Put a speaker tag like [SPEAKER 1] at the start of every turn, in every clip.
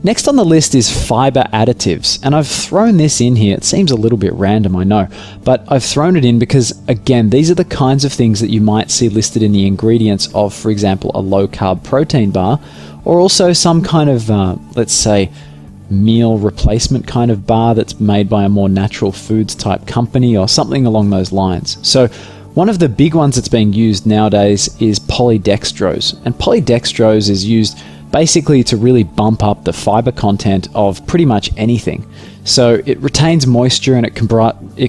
[SPEAKER 1] Next on the list is fiber additives, and I've thrown this in here. It seems a little bit random, I know, but I've thrown it in because, again, these are the kinds of things that you might see listed in the ingredients of, for example, a low-carb protein bar, or also some kind of, let's say, meal replacement kind of bar that's made by a more natural foods type company or something along those lines. So one of the big ones that's being used nowadays is polydextrose, and polydextrose is used basically to really bump up the fiber content of pretty much anything. So it retains moisture and it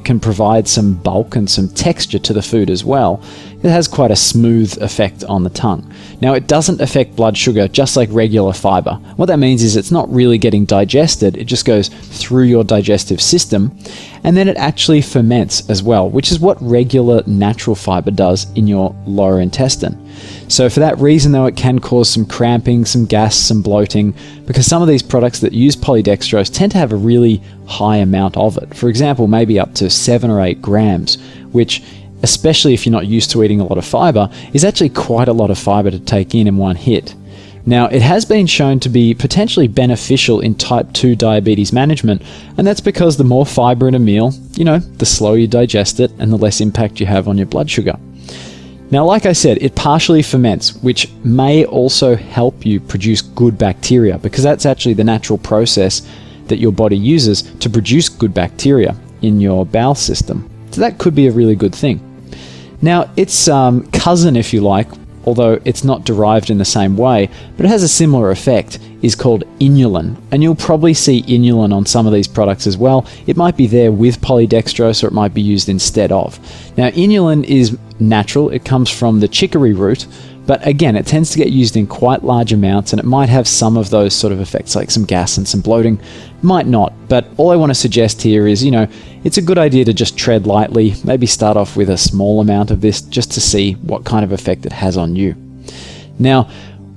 [SPEAKER 1] can provide some bulk and some texture to the food as well. It has quite a smooth effect on the tongue. Now, it doesn't affect blood sugar just like regular fiber. What that means is it's not really getting digested, it just goes through your digestive system, and then it actually ferments as well, which is what regular natural fiber does in your lower intestine. So for that reason though, it can cause some cramping, some gas, some bloating, because some of these products that use polydextrose tend to have a really high amount of it. For example, maybe up to 7 or 8 grams, which, especially if you're not used to eating a lot of fiber, is actually quite a lot of fiber to take in one hit. Now, it has been shown to be potentially beneficial in type 2 diabetes management, and that's because the more fiber in a meal, the slower you digest it and the less impact you have on your blood sugar. Now, like I said, it partially ferments, which may also help you produce good bacteria, because that's actually the natural process that your body uses to produce good bacteria in your bowel system. So that could be a really good thing. Now, its cousin, if you like, although it's not derived in the same way, but it has a similar effect, is called inulin. And you'll probably see inulin on some of these products as well. It might be there with polydextrose, or it might be used instead of. Now, inulin is natural. It comes from the chicory root, but again, it tends to get used in quite large amounts, and it might have some of those sort of effects, like some gas and some bloating. Might not, but all I want to suggest here is, it's a good idea to just tread lightly, maybe start off with a small amount of this just to see what kind of effect it has on you. Now,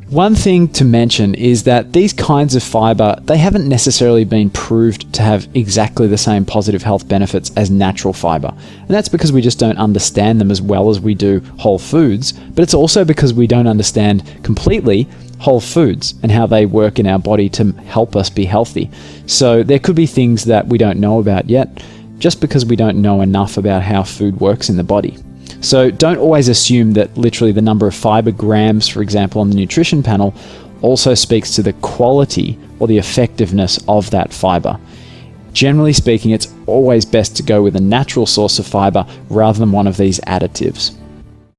[SPEAKER 1] one thing to mention is that these kinds of fiber, they haven't necessarily been proved to have exactly the same positive health benefits as natural fiber. And that's because we just don't understand them as well as we do whole foods, but it's also because we don't understand completely whole foods and how they work in our body to help us be healthy. So there could be things that we don't know about yet, just because we don't know enough about how food works in the body. So don't always assume that literally the number of fiber grams, for example, on the nutrition panel also speaks to the quality or the effectiveness of that fiber. Generally speaking, it's always best to go with a natural source of fiber rather than one of these additives.